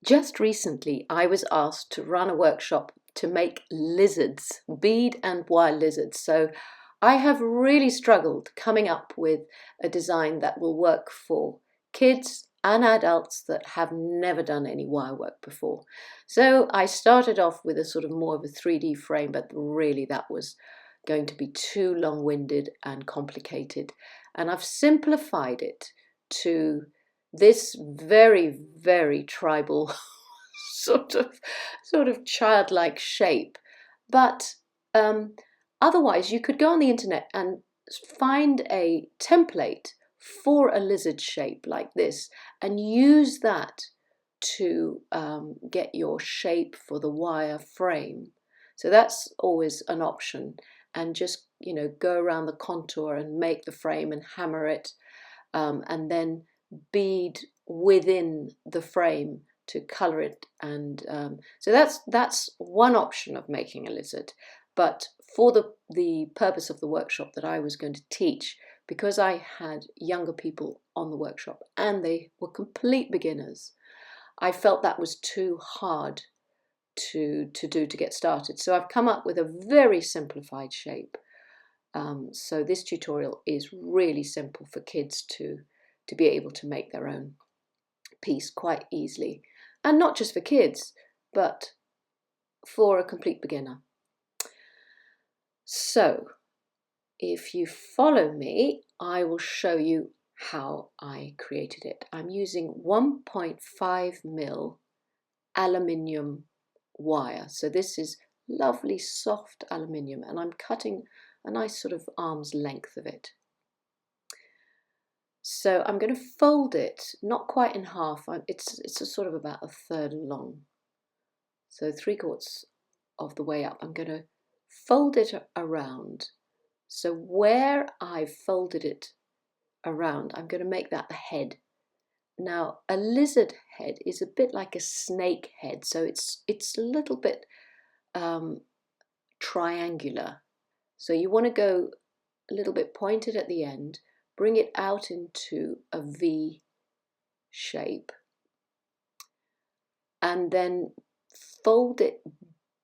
Just recently, I was asked to run a workshop to make lizards, bead and wire lizards. So I have really struggled coming up with a design that will work for kids and adults that have never done any wire work before. So I started off with a sort of more of a 3D frame, but really that was going to be too long-winded and complicated. And I've simplified it to this very tribal sort of childlike shape. But otherwise, you could go on the internet and find a template for a lizard shape like this and use that to get your shape for the wire frame. So that's always an option, and just go around the contour and make the frame and hammer it, and then bead within the frame to color it. And so that's one option of making a lizard. But for the purpose of the workshop that I was going to teach, because I had younger people on the workshop and they were complete beginners, I felt that was too hard to do to get started. So I've come up with a very simplified shape. So this tutorial is really simple for kids to be able to make their own piece quite easily. And not just for kids, but for a complete beginner. So if you follow me, I will show you how I created it. I'm using 1.5mm aluminium wire. So this is lovely soft aluminium, and I'm cutting a nice sort of arm's length of it. So I'm going to fold it, not quite in half, it's a sort of about 1/3 long. So 3/4 of the way up, I'm going to fold it around. So where I've folded it around, I'm going to make that the head. Now, a lizard head is a bit like a snake head, so it's a little bit triangular. So you want to go a little bit pointed at the end, bring it out into a V shape, and then fold it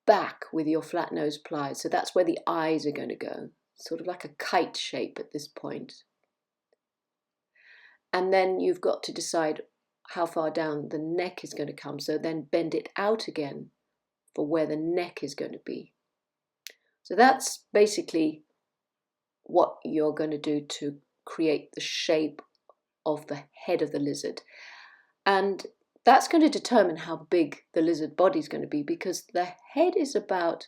back with your flat nose pliers. So that's where the eyes are going to go, sort of like a kite shape at this point. And then you've got to decide how far down the neck is going to come. So then bend it out again for where the neck is going to be. So that's basically what you're going to do to create the shape of the head of the lizard. And that's going to determine how big the lizard body is going to be, because the head is about,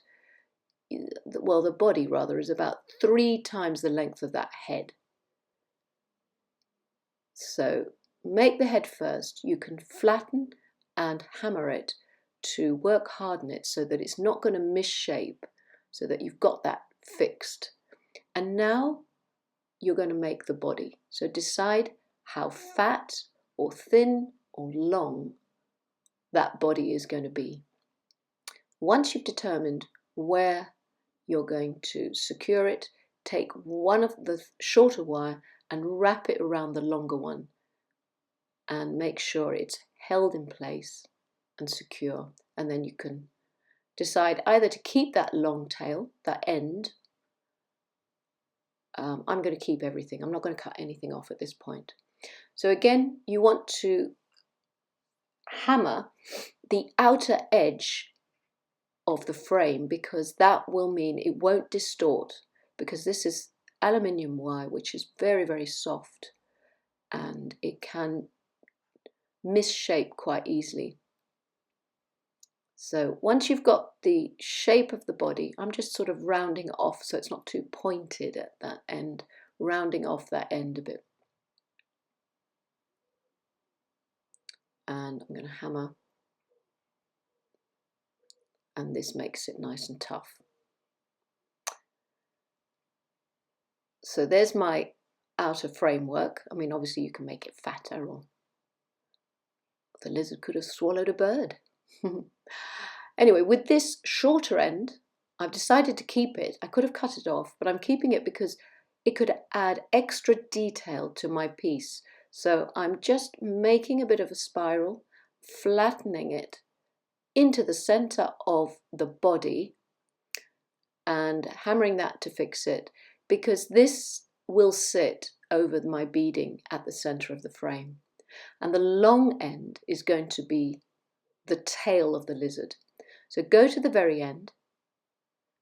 well, the body rather is about 3 times the length of that head. So make the head first. You can flatten and hammer it to work harden it so that it's not going to misshape, so that you've got that fixed. And now you're going to make the body. So decide how fat or thin or long that body is going to be. Once you've determined where you're going to secure it, take one of the shorter wire and wrap it around the longer one and make sure it's held in place and secure. And then you can decide either to keep that long tail, that end. I'm going to keep everything. I'm not going to cut anything off at this point. So again, you want to hammer the outer edge of the frame, because that will mean it won't distort, because this is aluminium wire, which is very soft, and it can misshape quite easily. So once you've got the shape of the body, I'm just sort of rounding off so it's not too pointed at that end, rounding off that end a bit. And I'm going to hammer, and this makes it nice and tough. So there's my outer framework. I mean, obviously you can make it fatter, or the lizard could have swallowed a bird. Anyway, with this shorter end, I've decided to keep it. I could have cut it off, but I'm keeping it because it could add extra detail to my piece. So I'm just making a bit of a spiral, flattening it into the center of the body and hammering that to fix it, because this will sit over my beading at the center of the frame. And the long end is going to be the tail of the lizard. So go to the very end,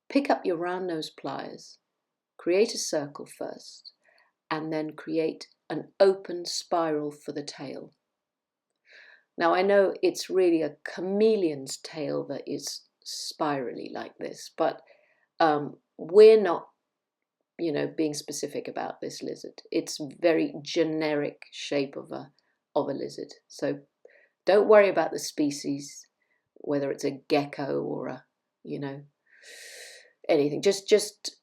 pick up your round nose pliers, create a circle first, and then create an open spiral for the tail. Now I know it's really a chameleon's tail that is spirally like this, but we're not, being specific about this lizard. It's very generic shape of a lizard. So don't worry about the species, whether it's a gecko or a, anything. Just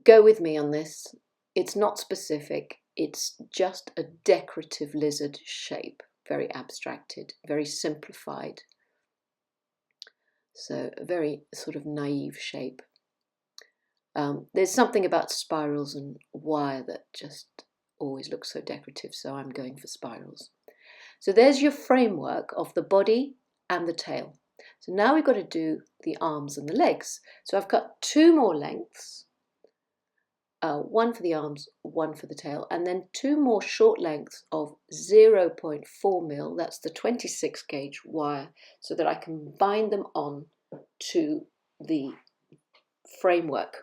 go with me on this. It's not specific. It's just a decorative lizard shape, very abstracted, very simplified. So a very sort of naive shape. There's something about spirals and wire that just always looks so decorative, so I'm going for spirals. So there's your framework of the body and the tail. So now we've got to do the arms and the legs. So I've got 2 more lengths, one for the arms, one for the tail, and then 2 more short lengths of 0.4 mil, that's the 26 gauge wire, so that I can bind them on to the framework.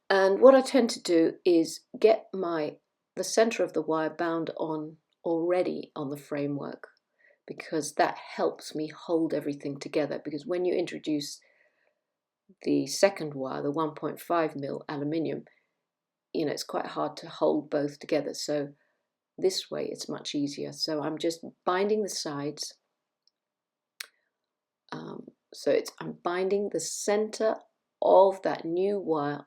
And what I tend to do is get the center of the wire bound on already on the framework, because that helps me hold everything together. Because when you introduce the second wire, the 1.5 mil aluminium, it's quite hard to hold both together. So this way it's much easier. So I'm just binding the sides. I'm binding the center of that new wire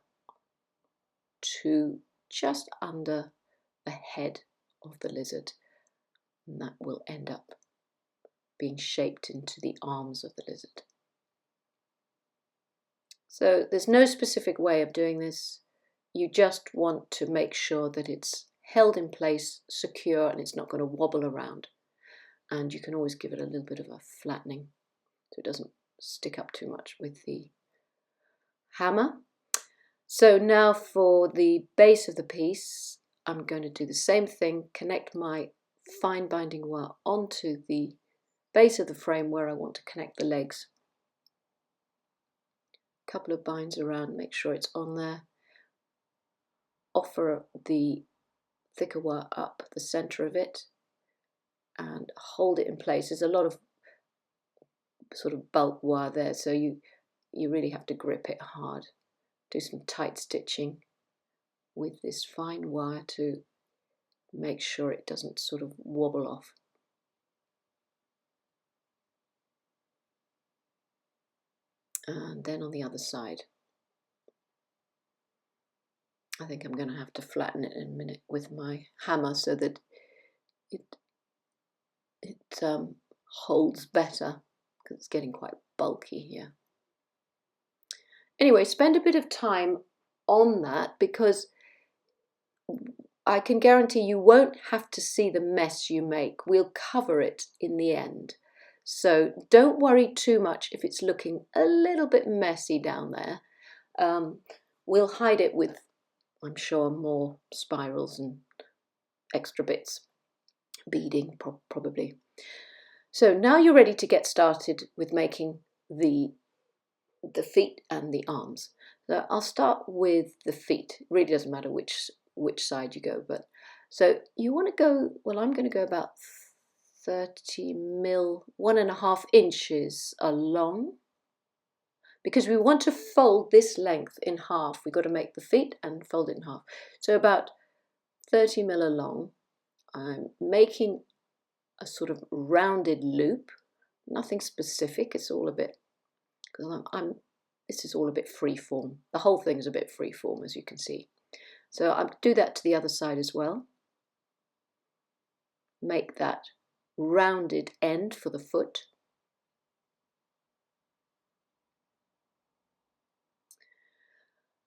to just under the head of the lizard, and that will end up being shaped into the arms of the lizard. So there's no specific way of doing this. You just want to make sure that it's held in place, secure, and it's not going to wobble around. And you can always give it a little bit of a flattening so it doesn't stick up too much with the hammer. So now for the base of the piece, I'm going to do the same thing, connect my fine binding wire onto the base of the frame where I want to connect the legs. A couple of binds around, make sure it's on there. Offer the thicker wire up the center of it and hold it in place. There's a lot of sort of bulk wire there, so you really have to grip it hard. Do some tight stitching with this fine wire to make sure it doesn't sort of wobble off. And then on the other side, I think I'm going to have to flatten it in a minute with my hammer so that it holds better, because it's getting quite bulky here. Anyway, spend a bit of time on that, because I can guarantee you won't have to see the mess you make. We'll cover it in the end. So don't worry too much if it's looking a little bit messy down there. We'll hide it with, I'm sure, more spirals and extra bits, beading probably. So now you're ready to get started with making the feet and the arms. So I'll start with the feet. It really doesn't matter which side you go, but so you want to go, well, I'm going to go about 30 mil, 1.5 inches along, because we want to fold this length in half. We've got to make the feet and fold it in half. So about 30 mil along. I'm making a sort of rounded loop, nothing specific. It's all a bit, because this is all a bit free form. The whole thing is a bit free form, as you can see. So I'll do that to the other side as well. Make that rounded end for the foot.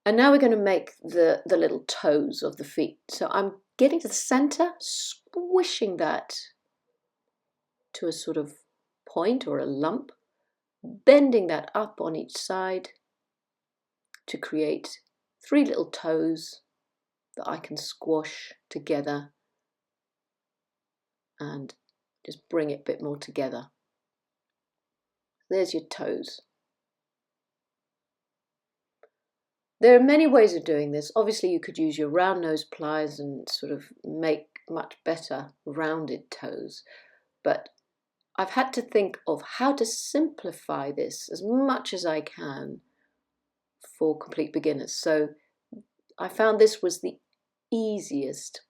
And now we're going to make the little toes of the feet. So I'm getting to the center, squishing that to a sort of point or a lump, bending that up on each side to create 3 little toes that I can squash together and just bring it a bit more together. There's your toes. There are many ways of doing this. Obviously you could use your round nose pliers and sort of make much better rounded toes, but I've had to think of how to simplify this as much as I can for complete beginners. So I found this was the easiest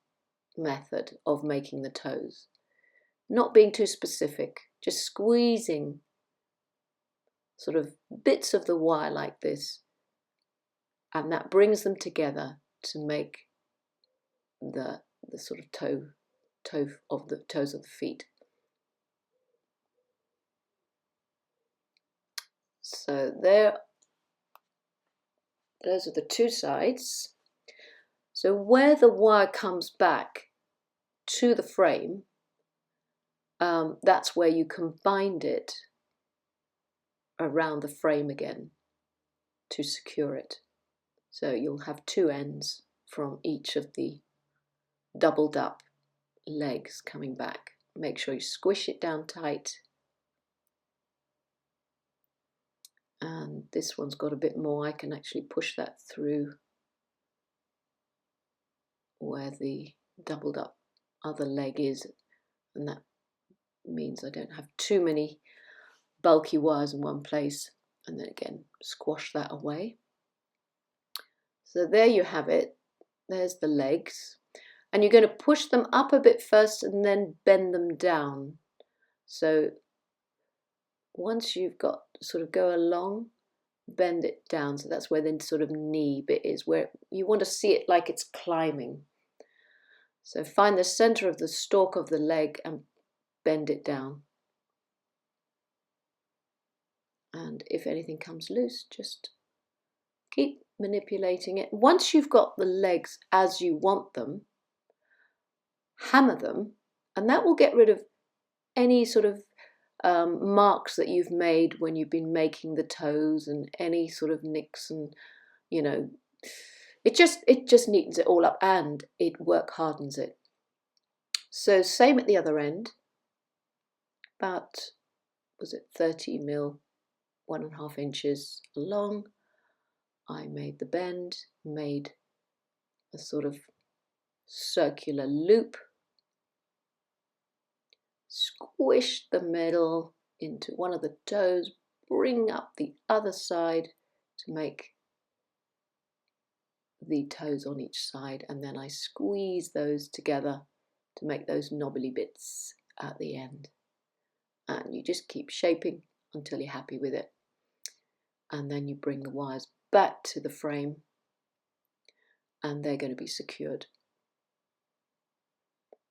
method of making the toes. Not being too specific, just squeezing sort of bits of the wire like this, and that brings them together to make the sort of toes of the feet. So those are the 2 sides. So where the wire comes back to the frame, that's where you can bind it around the frame again to secure it. So you'll have 2 ends from each of the doubled up legs coming back. Make sure you squish it down tight. And this one's got a bit more. I can actually push that through where the doubled up other leg is, and that means I don't have too many bulky wires in one place. And then again, squash that away. So there you have it. There's the legs. And you're going to push them up a bit first and then bend them down. So once you've got sort of go along, bend it down. So that's where the sort of knee bit is, where you want to see it like it's climbing. So find the center of the stalk of the leg and bend it down. And if anything comes loose, just keep manipulating it. Once you've got the legs as you want them, hammer them, and that will get rid of any sort of marks that you've made when you've been making the toes, and any sort of nicks, and you know, it just neatens it all up, and it work hardens it. So same at the other end, about, was it 30 mil, 1.5 inches long. I made the bend, made a sort of circular loop, squish the middle into one of the toes, bring up the other side to make the toes on each side, and then I squeeze those together to make those knobbly bits at the end. And you just keep shaping until you're happy with it. And then you bring the wires back to the frame, and they're going to be secured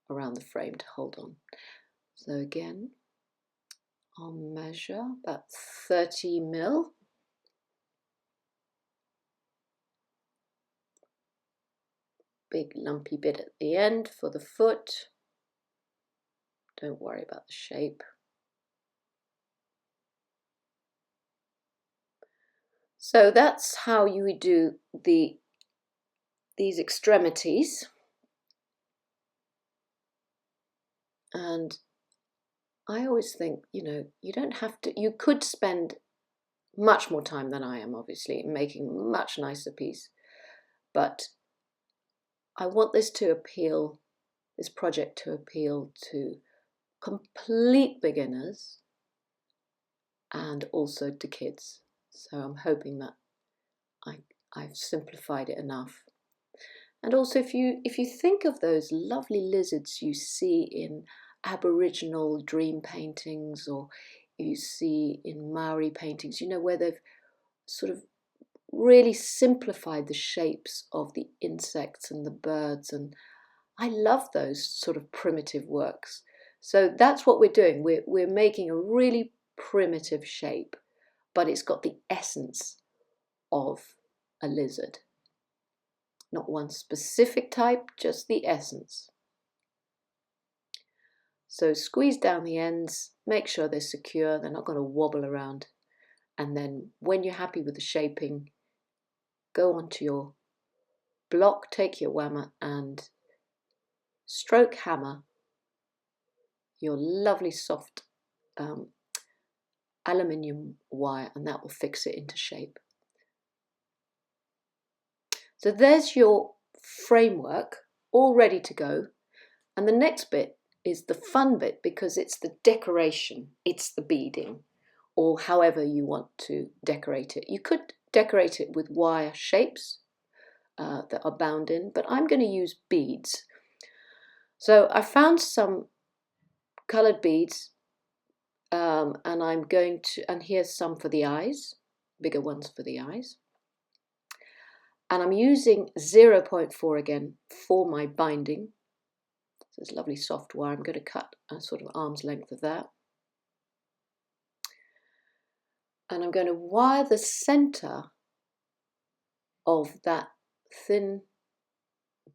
around the frame to hold on. So again, I'll measure about 30 mil. Big lumpy bit at the end for the foot. Don't worry about the shape. So that's how you would do these extremities. And I always think, you know, you don't have to, you could spend much more time than I am, obviously, in making a much nicer piece. But I want this to appeal, this project to appeal to complete beginners and also to kids. So I'm hoping that I've simplified it enough. And also, if you think of those lovely lizards you see in Aboriginal dream paintings, or you see in Maori paintings, you know, where they've sort of really simplified the shapes of the insects and the birds, and I love those sort of primitive works. So that's what we're doing. We're making a really primitive shape, but it's got the essence of a lizard. Not one specific type, just the essence. So squeeze down the ends, make sure they're secure, they're not going to wobble around. And then when you're happy with the shaping, go onto your block, take your whammer and stroke hammer your lovely soft aluminium wire, and that will fix it into shape. So there's your framework all ready to go. And the next bit is the fun bit, because it's the decoration, it's the beading, or however you want to decorate it. You could decorate it with wire shapes that are bound in, but I'm going to use beads. So I found some coloured beads, and I'm going to, and here's some for the eyes, bigger ones for the eyes. And I'm using 0.4 again for my binding. So it's lovely soft wire. I'm going to cut a sort of arm's length of that. And I'm going to wire the center of that thin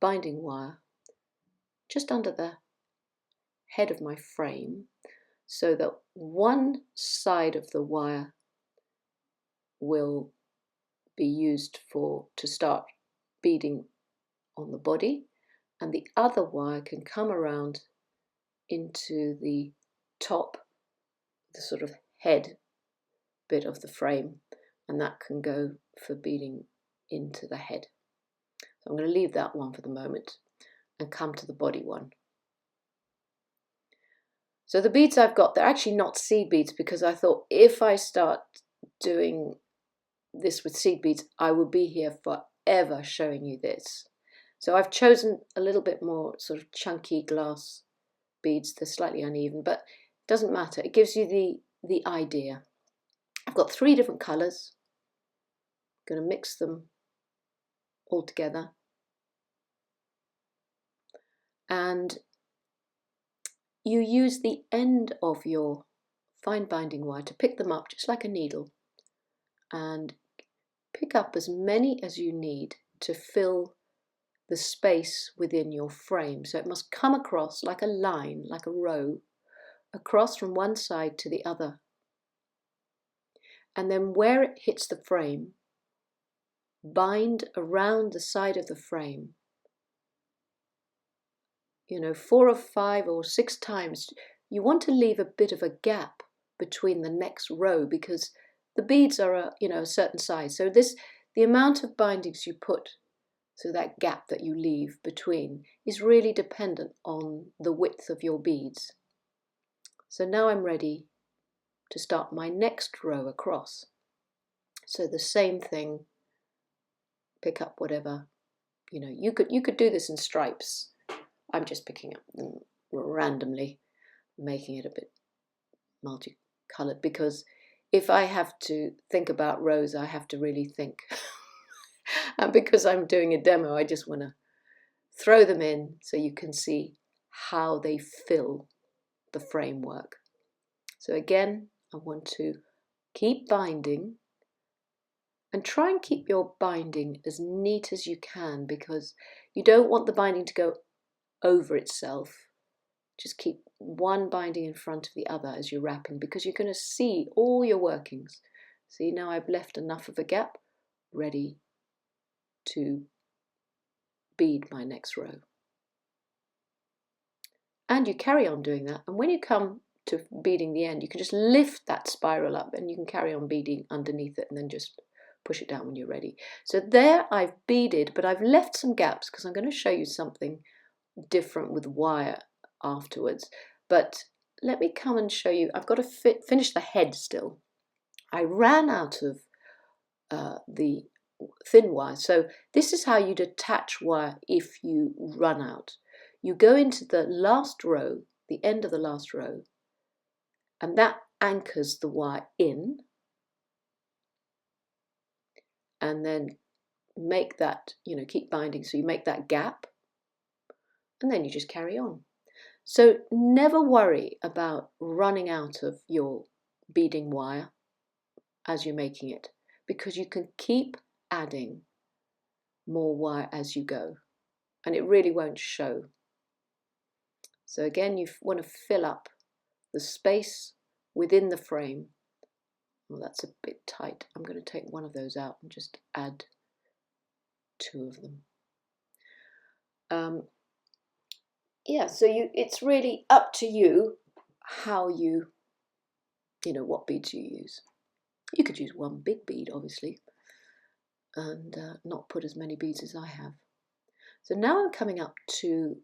binding wire just under the head of my frame, so that one side of the wire will be used to start beading on the body, and the other wire can come around into the top, the sort of head bit of the frame, and that can go for beading into the head. So I'm going to leave that one for the moment and come to the body one. So the beads I've got, they're actually not seed beads, because I thought if I start doing this with seed beads, I will be here forever showing you this. So I've chosen a little bit more sort of chunky glass beads. They're slightly uneven, but it doesn't matter. It gives you the idea. I've got 3 different colours. I'm going to mix them all together. And you use the end of your fine binding wire to pick them up just like a needle, and pick up as many as you need to fill the space within your frame. So it must come across like a line, like a row, across from one side to the other. And then where it hits the frame, bind around the side of the frame, 4 or 5 or 6 times. You want to leave a bit of a gap between the next row, because the beads are a certain size. So the amount of bindings you put, so that gap that you leave between, is really dependent on the width of your beads. So now I'm ready to start my next row across. So the same thing, pick up whatever, you could do this in stripes. I'm just picking up them randomly, making it a bit multicolored, because if I have to think about rows, I have to really think. And because I'm doing a demo, I just want to throw them in so you can see how they fill the framework. So again, I want to keep binding, and try and keep your binding as neat as you can, because you don't want the binding to go over itself. Just keep one binding in front of the other as you're wrapping, because you're going to see all your workings. See, now I've left enough of a gap ready to bead my next row. And you carry on doing that, and when you come to beading the end, you can just lift that spiral up and you can carry on beading underneath it, and then just push it down when you're ready. So there I've beaded, but I've left some gaps because I'm going to show you something different with wire afterwards. But let me come and show you. I've got to finish the head still. I ran out of the thin wire. So this is how you'd attach wire if you run out. You go into the last row, the end of the last row, and that anchors the wire in, and then make that, keep binding, so you make that gap, and then you just carry on. So never worry about running out of your beading wire as you're making it, because you can keep adding more wire as you go, and it really won't show. So again, you want to fill up the space within the frame. Well, that's a bit tight. I'm going to take one of those out and just add two of them. Yeah, so it's really up to you how what beads you use. You could use one big bead, obviously, and not put as many beads as I have. So now I'm coming up to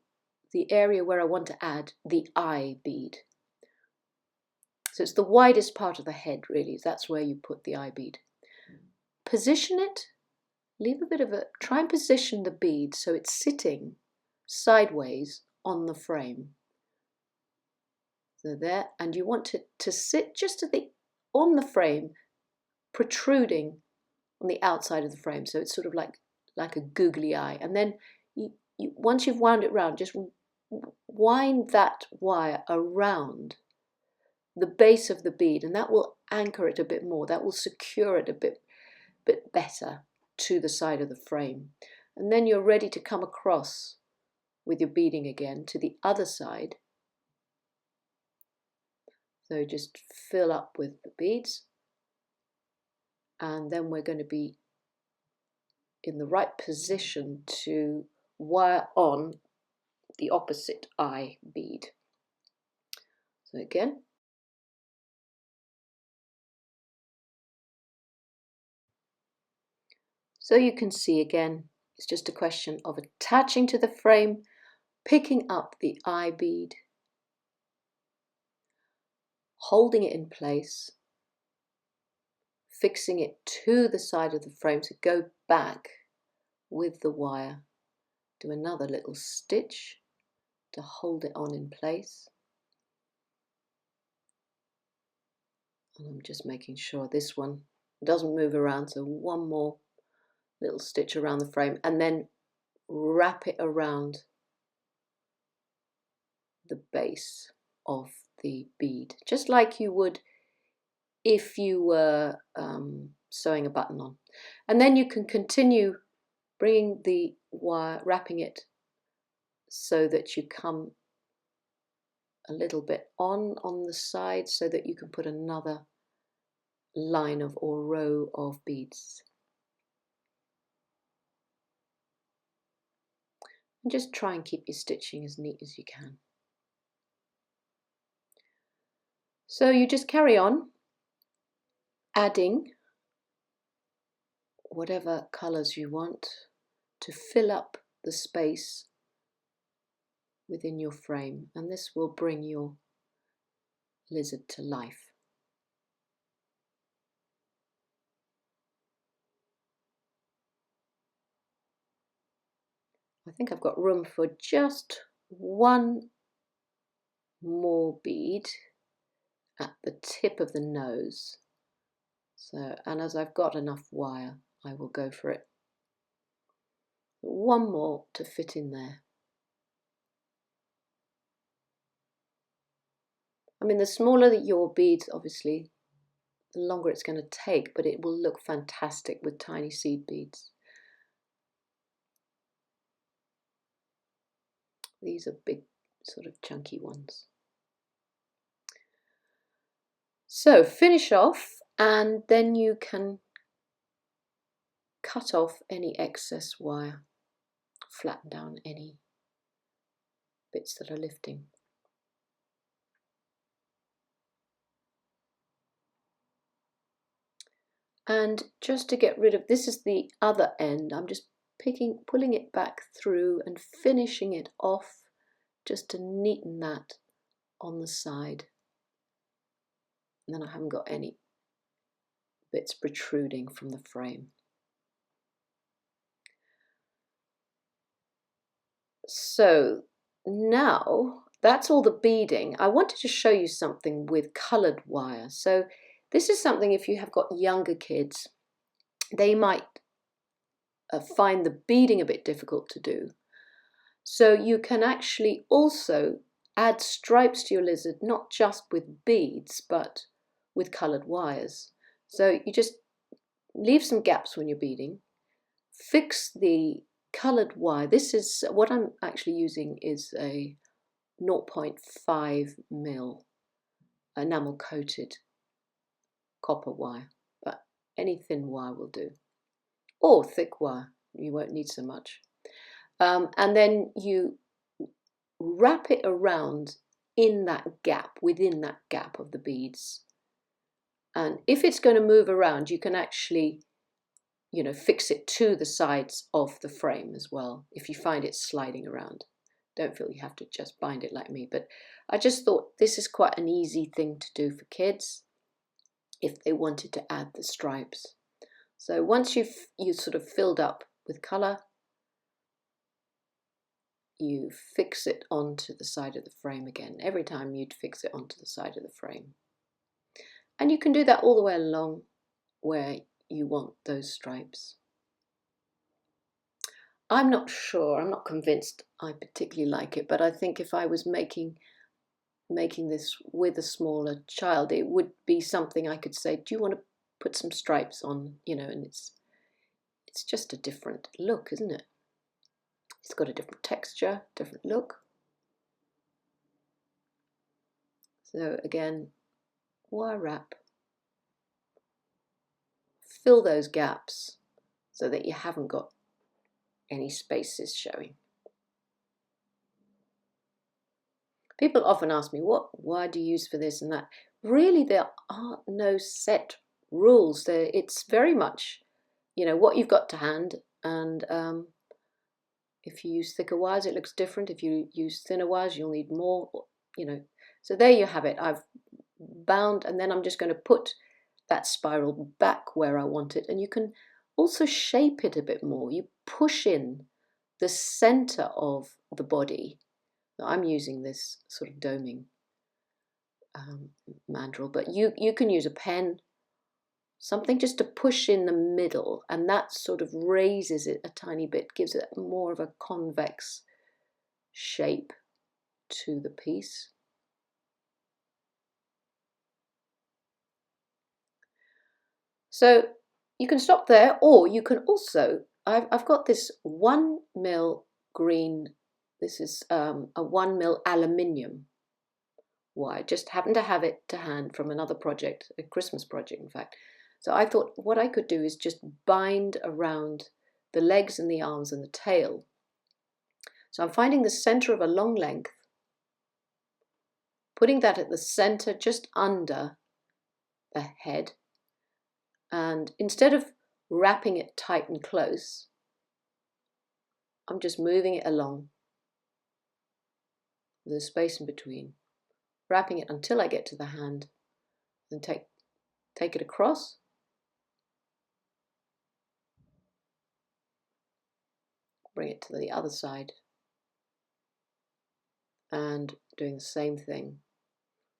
the area where I want to add the eye bead. So it's the widest part of the head, really. That's where you put the eye bead. Position it, try and position the bead so it's sitting sideways on the frame. So there, and you want it to sit just on the frame, protruding on the outside of the frame. So it's sort of like a googly eye. And then once you've wound it round, just wind that wire around the base of the bead, and that will anchor it a bit more. That will secure it a bit better to the side of the frame. And then you're ready to come across with your beading again to the other side. So just fill up with the beads, and then we're going to be in the right position to wire on the opposite eye bead. So again, so you can see again, it's just a question of attaching to the frame, picking up the eye bead, holding it in place, fixing it to the side of the frame to go back with the wire. Do another little stitch to hold it on in place. And I'm just making sure this one doesn't move around, so one more little stitch around the frame, and then wrap it around the base of the bead, just like you would if you were sewing a button on. And then you can continue bringing the wire, wrapping it so that you come a little bit on the side so that you can put another line of or row of beads. And just try and keep your stitching as neat as you can. So you just carry on adding whatever colours you want to fill up the space within your frame, and this will bring your lizard to life. I think I've got room for just one more bead at the tip of the nose. So, and as I've got enough wire, I will go for it. One more to fit in there. I mean, the smaller your beads, obviously, the longer it's going to take, but it will look fantastic with tiny seed beads. These are big, sort of chunky ones. So finish off, and then you can cut off any excess wire, flatten down any bits that are lifting. And just to get rid of, this is the other end, I'm just pulling it back through and finishing it off just to neaten that on the side. And then I haven't got any bits protruding from the frame. So now that's all the beading. I wanted to show you something with coloured wire. So this is something, if you have got younger kids, they might find the beading a bit difficult to do. So you can actually also add stripes to your lizard, not just with beads, but with coloured wires. So you just leave some gaps when you're beading, fix the coloured wire. This is what I'm actually using is a 0.5 mm enamel coated copper wire, but any thin wire will do, or thick wire, you won't need so much. And then you wrap it around in that gap, within that gap of the beads. And if it's going to move around, you can actually, fix it to the sides of the frame as well, if you find it sliding around. Don't feel you have to just bind it like me, but I just thought this is quite an easy thing to do for kids if they wanted to add the stripes. So once you sort of filled up with colour, you fix it onto the side of the frame again. Every time you'd fix it onto the side of the frame. And you can do that all the way along where you want those stripes. I'm not sure, I'm not convinced I particularly like it, but I think if I was making this with a smaller child, it would be something I could say, do you want to put some stripes on, and it's just a different look, isn't it? It's got a different texture, different look. So again, wire wrap, fill those gaps so that you haven't got any spaces showing. People often ask me, why do you use for this and that? Really, there are no set rules. It's very much, what you've got to hand, and if you use thicker wires, it looks different. If you use thinner wires, you'll need more, So there you have it. I've bound, and then I'm just going to put that spiral back where I want it. And you can also shape it a bit more. You push in the center of the body. I'm using this sort of doming mandrel, but you can use a pen, something just to push in the middle, and that sort of raises it a tiny bit, gives it more of a convex shape to the piece. So you can stop there, or you can also, I've got this 1 mil green, this is a 1 mil aluminium wire. Just happened to have it to hand from another project, a Christmas project in fact. So I thought what I could do is just bind around the legs and the arms and the tail. So I'm finding the center of a long length, putting that at the center just under the head, and instead of wrapping it tight and close, I'm just moving it along with a space in between, wrapping it until I get to the hand, and take it across, bring it to the other side, and doing the same thing,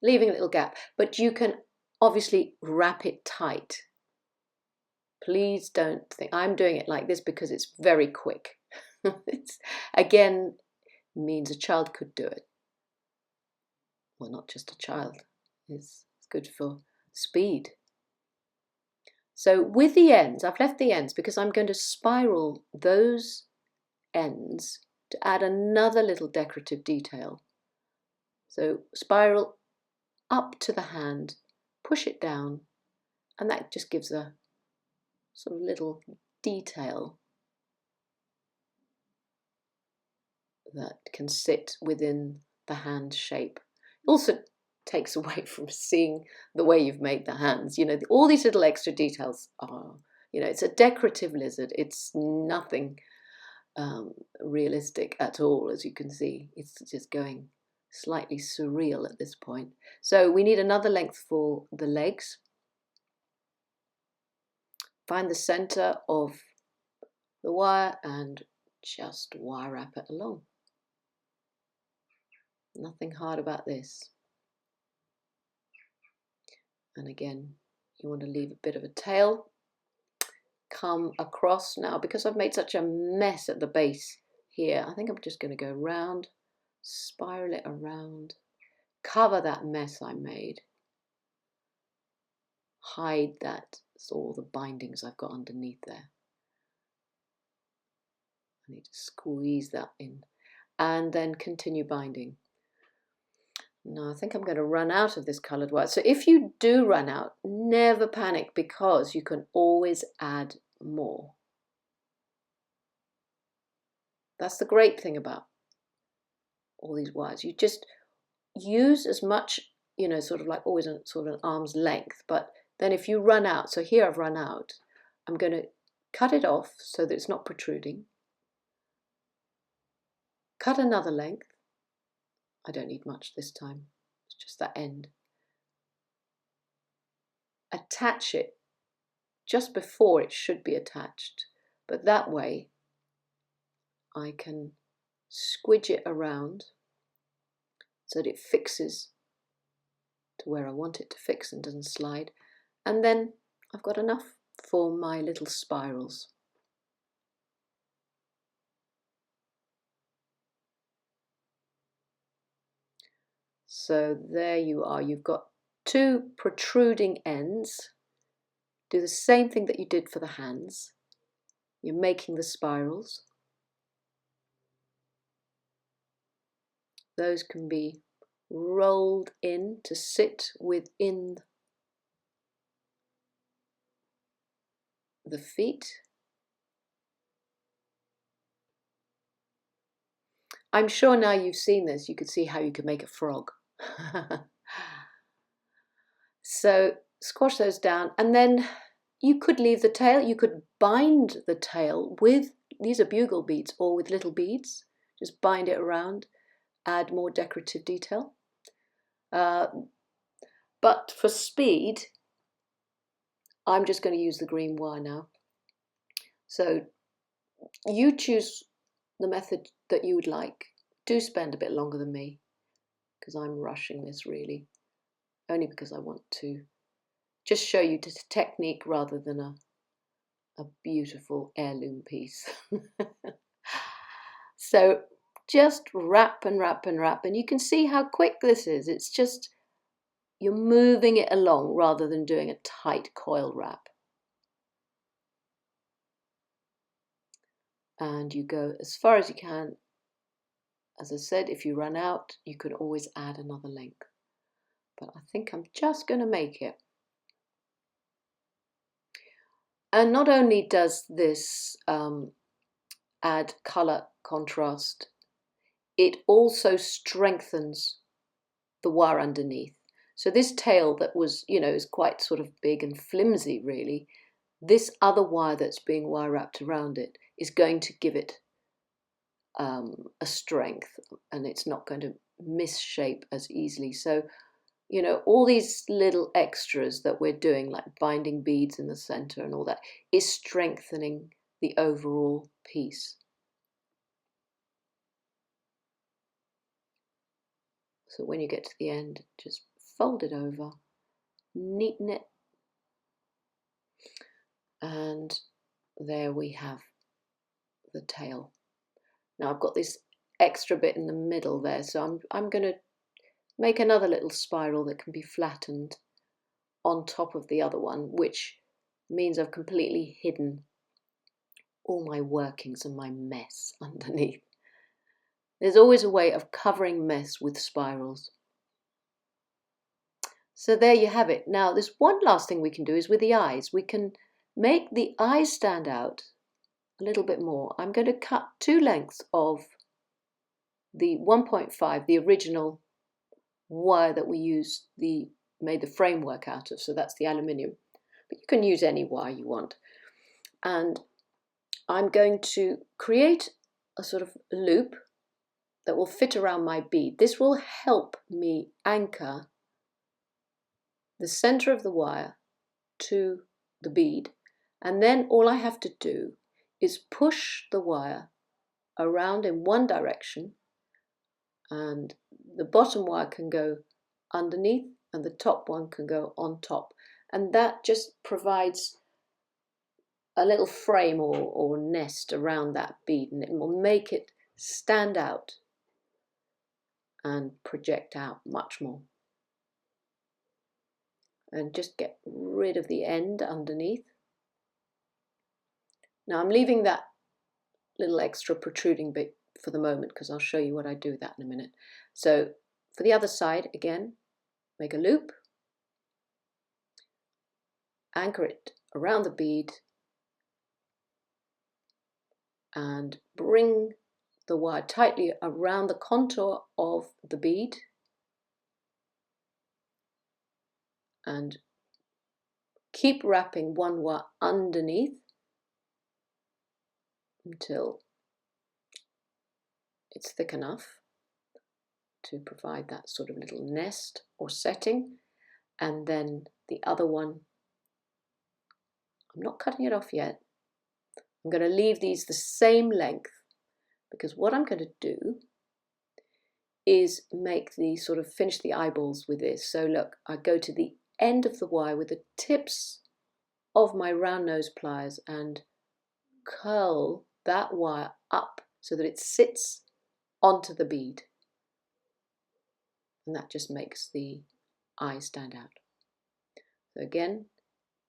leaving a little gap. But you can obviously wrap it tight. Please don't think I'm doing it like this because it's very quick. It's again means a child could do it. Well, not just a child. It's good for speed. So with the ends, I've left the ends because I'm going to spiral those ends to add another little decorative detail. So spiral up to the hand, push it down, and that just gives a sort of little detail that can sit within the hand shape. It also takes away from seeing the way you've made the hands. All these little extra details are, it's a decorative lizard. It's nothing realistic at all, as you can see. It's just going slightly surreal at this point. So we need another length for the legs. Find the center of the wire and just wire wrap it along. Nothing hard about this. And again, you want to leave a bit of a tail. Come across now, because I've made such a mess at the base here. I think I'm just going to go round, spiral it around, cover that mess I made, hide that, all the bindings I've got underneath there. I need to squeeze that in and then continue binding. Now I think I'm going to run out of this coloured wire. So if you do run out, never panic, because you can always add more. That's the great thing about all these wires. You just use as much, you know, sort of like always sort of an arm's length. But then if you run out, so here I've run out, I'm going to cut it off so that it's not protruding. Cut another length. I don't need much this time. It's just that end. Attach it just before it should be attached, but that way I can squidge it around so that it fixes to where I want it to fix and doesn't slide, and then I've got enough for my little spirals. So there you are, you've got two protruding ends. Do the same thing that you did for the hands. You're making the spirals. Those can be rolled in to sit within the feet. I'm sure now you've seen this, you could see how you could make a frog. So squash those down, and then you could leave the tail, you could bind the tail with, these are bugle beads, or with little beads. Just bind it around, add more decorative detail. But for speed, I'm just going to use the green wire now. So you choose the method that you would like. Do spend a bit longer than me, because I'm rushing this really, only because I want to just show you the technique rather than a beautiful heirloom piece. So just wrap and wrap and wrap, and you can see how quick this is. It's just, you're moving it along rather than doing a tight coil wrap. And you go as far as you can. As I said, if you run out, you can always add another length. But I think I'm just going to make it. And not only does this add colour contrast, it also strengthens the wire underneath. So this tail that was, you know, is quite sort of big and flimsy really, this other wire that's being wire wrapped around it is going to give it a strength, and it's not going to misshape as easily. So, you know, all these little extras that we're doing, like binding beads in the center and all that, is strengthening the overall piece. So when you get to the end, just fold it over, neaten it, and there we have the tail. Now I've got this extra bit in the middle there, so I'm going to make another little spiral that can be flattened on top of the other one, which means I've completely hidden all my workings and my mess underneath. There's always a way of covering mess with spirals. So there you have it. Now there's one last thing we can do is with the eyes. We can make the eyes stand out a little bit more. I'm going to cut two lengths of the 1.5, the original wire that we made the framework out of, so that's the aluminium, but you can use any wire you want. And I'm going to create a sort of loop that will fit around my bead. This will help me anchor the center of the wire to the bead, and then all I have to do is push the wire around in one direction, and the bottom wire can go underneath and the top one can go on top, and that just provides a little frame or nest around that bead, and it will make it stand out and project out much more. And just get rid of the end underneath. Now I'm leaving that little extra protruding bit for the moment because I'll show you what I do with that in a minute. So For the other side, again, make a loop, anchor it around the bead, and bring the wire tightly around the contour of the bead, and keep wrapping one wire underneath until it's thick enough to provide that sort of little nest or setting. And then the other one, I'm not cutting it off yet. I'm going to leave these the same length, because what I'm going to do is make the sort of finish the eyeballs with this. So look, I go to the end of the wire with the tips of my round nose pliers and curl that wire up so that it sits onto the bead, and that just makes the eye stand out. So again,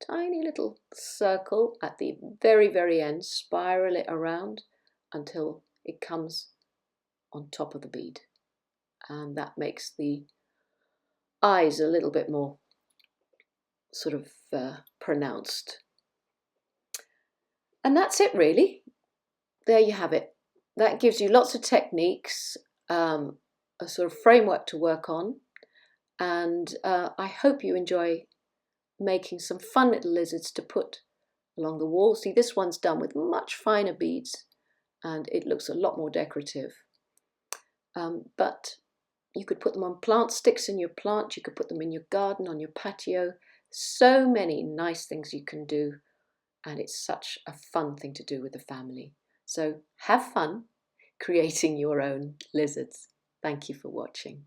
tiny little circle at the very end, spiral it around until it comes on top of the bead, and that makes the eyes a little bit more sort of pronounced. And that's it really. There you have it. That gives you lots of techniques, a sort of framework to work on, and I hope you enjoy making some fun little lizards to put along the wall. See, this one's done with much finer beads and it looks a lot more decorative. But you could put them on plant sticks in your plant, you could put them in your garden, on your patio. So many nice things you can do, and it's such a fun thing to do with the family. So have fun creating your own lizards. Thank you for watching.